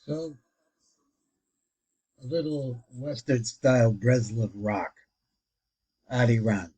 So, a little Western style Breslov rock, ARI.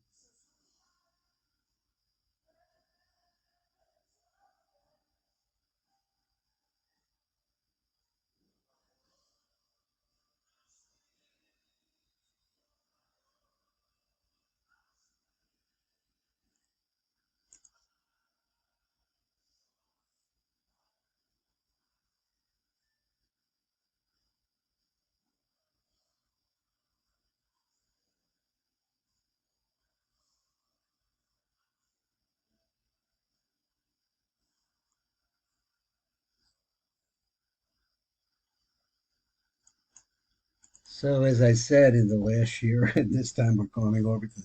So, as I said in the last year, and this time we're going over to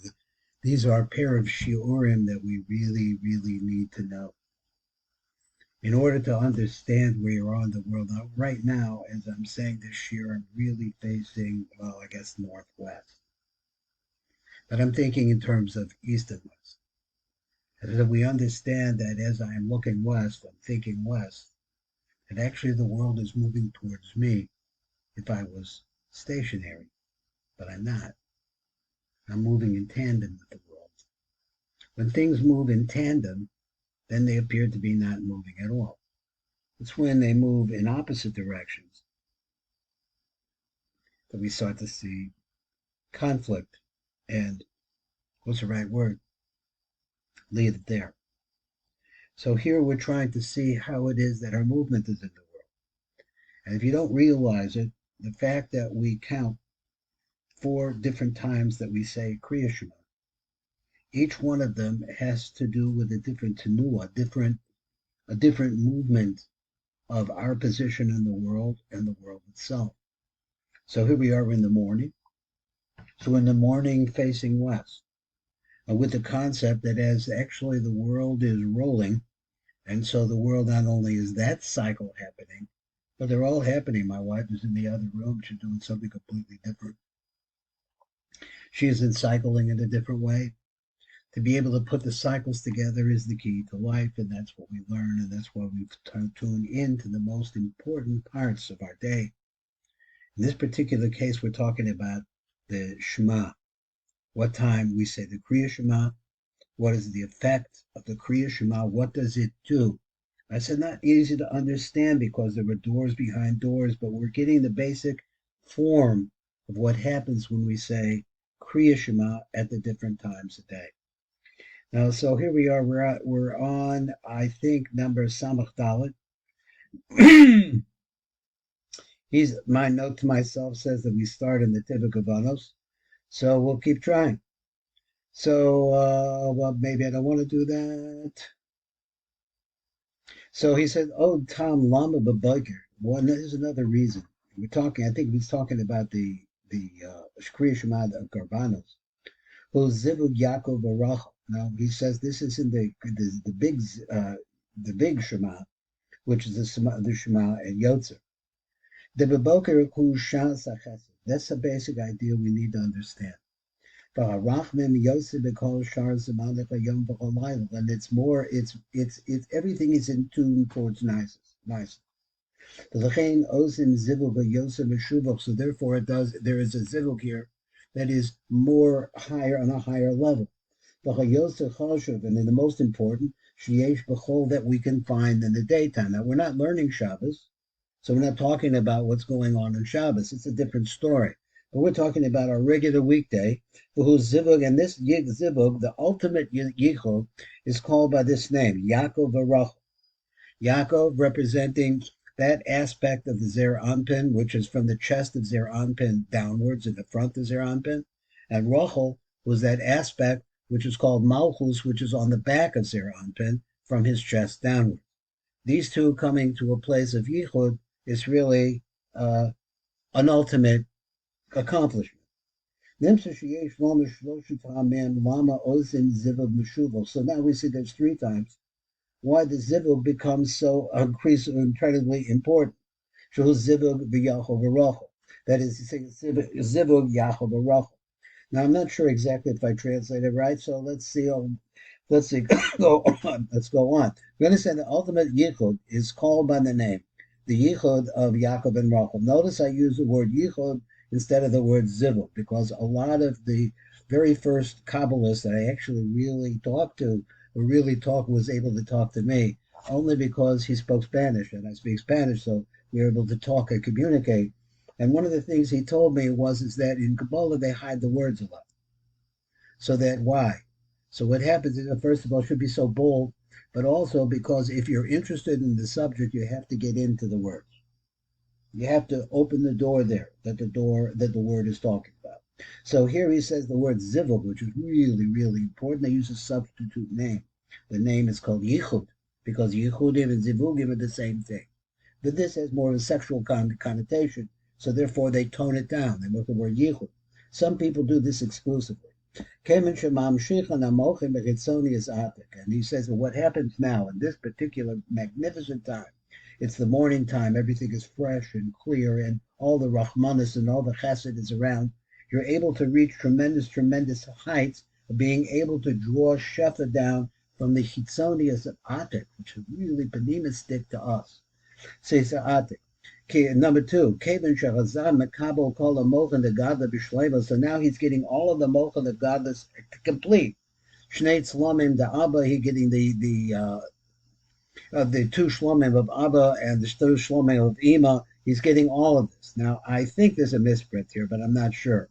these are a pair of shiurim that we really, really need to know in order to understand where you are in the world. Now, right now, as I'm saying this year, I'm really facing, well, I guess northwest, but I'm thinking in terms of east and west. And so we understand that as I am looking west, I'm thinking west, and actually the world is moving towards me if I was stationary, but I'm not. I'm moving in tandem with the world. When things move in tandem, then they appear to be not moving at all. It's when they move in opposite directions that we start to see conflict and, what's the right word? Leave it there. So here we're trying to see how it is that our movement is in the world. And if you don't realize it, the fact that we count 4 different times that we say Kriat Shemah, each one of them has to do with a different tenuah, a different movement of our position in the world and the world itself. So here we are in the morning. So in the morning facing west, with the concept that as actually the world is rolling, and so the world not only is that cycle happening, but they're all happening. My wife is in the other room. She's doing something completely different. She isn't cycling in a different way. To be able to put the cycles together is the key to life, and that's what we learn, and that's why we tune into the most important parts of our day. In this particular case, we're talking about the Shema. What time we say the Kriat Shema, what is the effect of the Kriat Shema, what does it do? I said not easy to understand because there were doors behind doors, but we're getting the basic form of what happens when we say Kriat Shema at the different times a day. Now, so here we are. We're on, I think, number Samach Dalet. My note to myself says that we start in the Tivuk Vanos, so we'll keep trying. So, well, maybe I don't want to do that. So he said, "Oh, Tom Lama Babaker." Well, there's another reason. We're talking. I think he's talking about the Kriat Shema of Garbanos. Who's Zivug Yaakov Barachel. Now he says this is in the big Shema, which is the Shema and Yotzer. The Baboker Hu Shas HaChesed. That's the basic idea we need to understand. And it's more, it's everything is in tune towards nice. So therefore there is a zivug here that is more higher on a higher level. And then the most important, that we can find in the daytime. Now we're not learning Shabbos, so we're not talking about what's going on in Shabbos. It's a different story. But we're talking about our regular weekday, whose zivug, and this zivug, the ultimate yichud, is called by this name, Yaakov Varach. Yaakov representing that aspect of the Zer Anpin, which is from the chest of Zer Anpin downwards in the front of Zer Anpin, and Rachel was that aspect which is called Malchus, which is on the back of Zer Anpin from his chest downwards. These two coming to a place of yichud is really an ultimate accomplishment. So now we see there's 3 times why the zivug becomes so incredibly important. Zivug v'yachol. That is, zivug yachol v'rachel. Now I'm not sure exactly if I translated right, so let's see. Let's see. Go on. Let's go on. We understand the ultimate yichud is called by the name the yichud of Yaakov and Rachel. Notice I use the word yichud instead of the word zivug, because a lot of the very first Kabbalists that I actually really talked to, or really was able to talk to me, only because he spoke Spanish and I speak Spanish, so we were able to talk and communicate. And one of the things he told me is that in Kabbalah they hide the words a lot. So that why? So what happens is, first of all, should be so bold, but also because if you're interested in the subject, you have to get into the words. You have to open the door there, that the word is talking about. So here he says the word zivug, which is really, really important. They use a substitute name. The name is called yichud, because yichudim and zivugim are the same thing. But this has more of a sexual connotation, so therefore they tone it down. They make the word yichud. Some people do this exclusively. And he says, well, what happens now in this particular magnificent time? It's the morning time. Everything is fresh and clear, and all the Rahmanis and all the Chesed is around. You're able to reach tremendous, tremendous heights of being able to draw Shefa down from the Chitzonius of Atik, which is really panimistic to us. Says Atik. Number two, so now he's getting all of the mocha of godless complete. Shnei tzlomim the Abba, he's getting the two shlomim of Abba and the two shlomim of Ima. He's getting all of this. Now, I think there's a misprint here, but I'm not sure.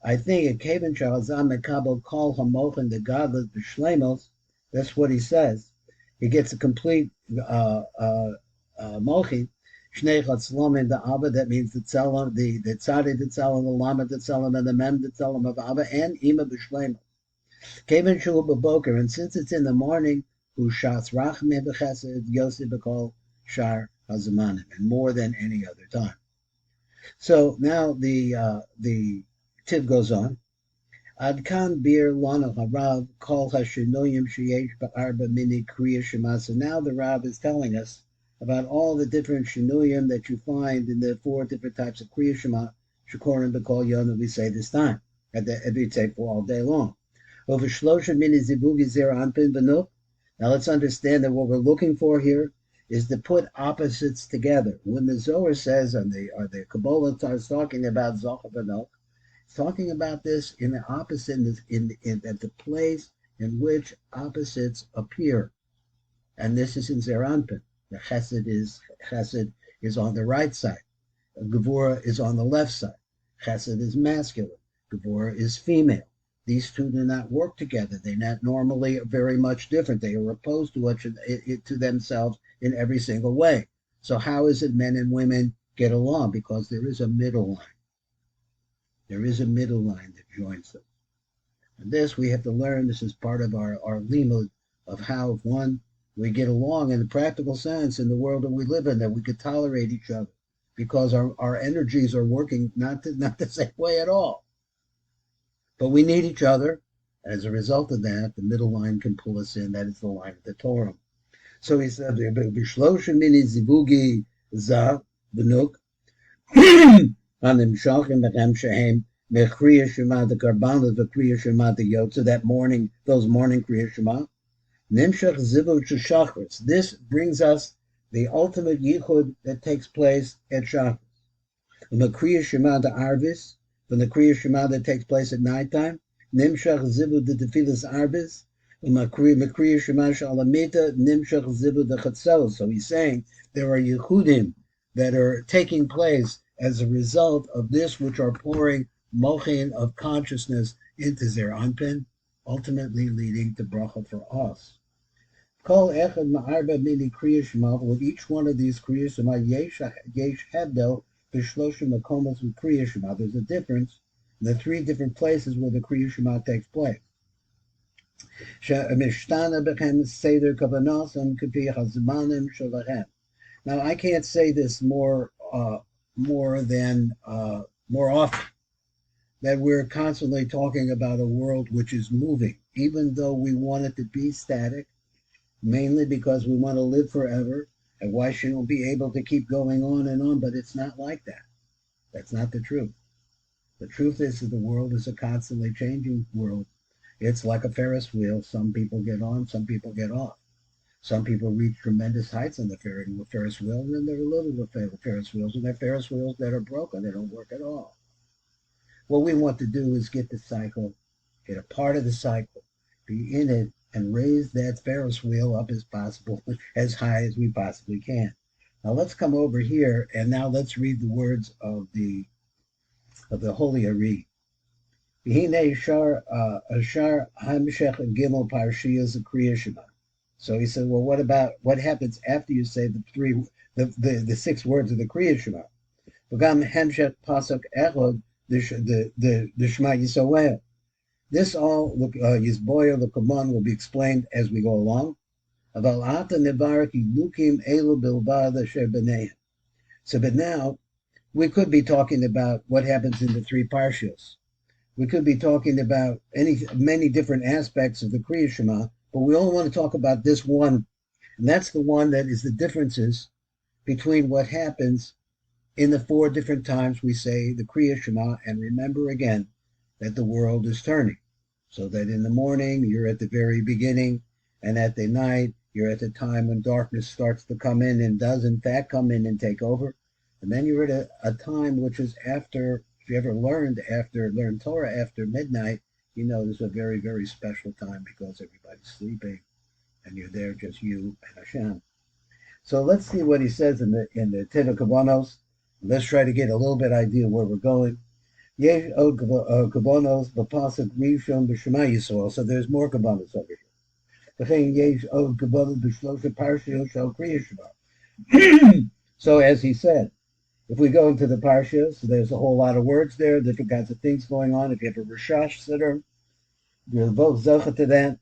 I think a Kevin Shahazam Mekabel call Hamochin the godless b'shlemos. That's what he says. He gets a complete mochi. Shnei Chatzlomim the Abba, that means the Tzelem, the Tzadi, the Tzelem, the Lama, the Tzelem, and the Mem, the Tzelem of Abba, and Ima b'shlemos. Kevin Shul b'boker, and since it's in the morning, who shas rachme b'chesed Yosef b'kol shar hazamanim, and more than any other time. So now the Tiv goes on. Ad kan bir lana harav kol hashinoyim sheyesh ba'arba mini kriya shema. So now the Rav is telling us about all the different shinuyim that you find in the 4 different types of kriya shema. Shekorim b'kol yonah, we say this time, we say for all day long. Over shlosha mini zibugi zera anpin benuk. Now let's understand that what we're looking for here is to put opposites together. When the Zohar says, or the Kabbalah starts talking about Zohar Banok, it's talking about this in the opposite, at the place in which opposites appear. And this is in Zeranpin. The Chesed is on the right side. Gevurah is on the left side. Chesed is masculine. Gevurah is female. These two do not work together. They're not normally very much different. They are opposed to themselves in every single way. So how is it men and women get along? Because there is a middle line. There is a middle line that joins them. And this we have to learn. This is part of our limud of how, we get along in the practical sense in the world that we live in, that we could tolerate each other because our energies are working not the same way at all. But we need each other. As a result of that, the middle line can pull us in. That is the line of the Torah. So he said, "B'shloshim mini zibugi za v'nuk anim shachim b'chem shehem mechriya shema the karbanos of kriya shema the yotza." Those morning kriya shema nimshach zivu shachris. This brings us the ultimate yichud that takes place at shachris. The kriya shema the arvis. From the Kriya Shema that takes place at nighttime, Nimshach Zivu the Tefillas Arbis, Kriya Shema Shalamita, Nimshach Zivu the Chatzos. So he's saying there are Yehudim that are taking place as a result of this, which are pouring mochin of consciousness into their anpin, ultimately leading to bracha for us. Kol Echad Ma'arba Mini Kriya Shema, with each one of these Kriya Shema, Yesh Hebdel, B'shloshim makomos with Kriya Shema. There's a difference in the 3 different places where the Kriya Shema takes place. Now I can't say this more often, that we're constantly talking about a world which is moving, even though we want it to be static, mainly because we want to live forever. And why shouldn't we be able to keep going on and on? But it's not like that. That's not the truth. The truth is that the world is a constantly changing world. It's like a Ferris wheel. Some people get on, some people get off. Some people reach tremendous heights on the Ferris wheel, and then there are little Ferris wheels, and they're Ferris wheels that are broken. They don't work at all. What we want to do is get the cycle, get a part of the cycle, be in it, and raise that Ferris wheel up as possible, as high as we possibly can. Now let's come over here, and now let's read the words of the Holy ARI. So he said, well, what happens after you say the 6 words of the Kriat Shemah? The Shema Yisrael. This all Yisboyer the Kaman will be explained as we go along. So, but now we could be talking about what happens in the 3 parshios. We could be talking about many different aspects of the Kriat Shema, but we only want to talk about this one, and that's the one that is the differences between what happens in the 4 different times we say the Kriat Shema, and remember again that the world is turning. So that in the morning, you're at the very beginning, and at the night, you're at the time when darkness starts to come in and does in fact come in and take over. And then you're at a time which is after, if you ever learned Torah after midnight, you know this is a very, very special time because everybody's sleeping, and you're there just you and Hashem. So let's see what he says in the Teva Kavanos. Let's try to get a little bit idea where we're going. So there's more Kavanos over here. So as he said, if we go into the Parshas, so there's a whole lot of words there, different kinds of things going on. If you have a Rishash Siddur, you're both Zocha to that.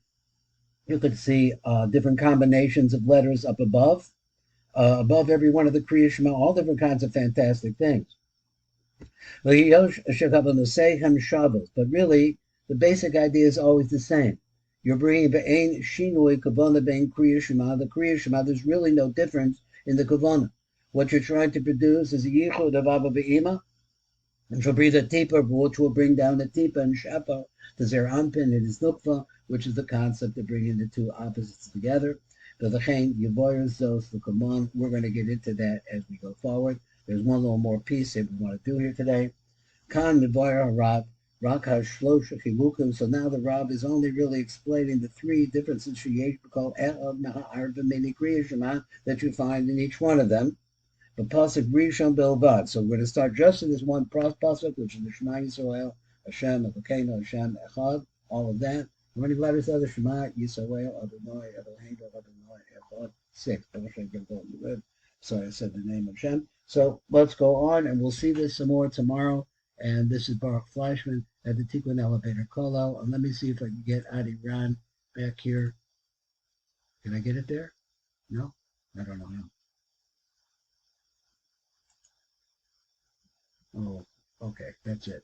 You could see different combinations of letters up above every one of the Kriat Shema, all different kinds of fantastic things. But really, the basic idea is always the same. You're bringing Be'ein Shinui Kavana Be'ein Kriat Shema. The Kriat Shema, there's really no difference in the Kavana. What you're trying to produce is a Yichud of Abba Be'ima, and she'll breathe a Tipa, which will bring down the Tipa and Shapa, the Zer Anpin, it is Nukva, which is the concept of bringing the 2 opposites together. We're going to get into that as we go forward. There's one little more piece that we want to do here today. So now the Rab is only really explaining the 3 differences that you find in each one of them. But Pasuk Rishon Belvad. So we're going to start just in this one Pasuk, which is the Shema Yisrael, Hashem, Elokeinu, Hashem, Echad, all of that. How many letters are there? Shema Yisrael, Adonai, Eloheinu, Adonai, Echad. 6. I wish I could go on the web. Sorry, I said the name of Hashem. So let's go on, and we'll see this some more tomorrow. And this is Baruch Fleischman at the Tikkun Elevator Kolo. And let me see if I can get Adi Ran back here. Can I get it there? No? I don't know how. Oh, okay, that's it.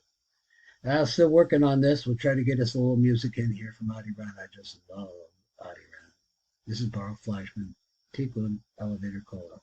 I'm still working on this. We'll try to get us a little music in here from Adi Ran. I just love Adi Ran. This is Baruch Fleischman, Tikkun Elevator Kolo.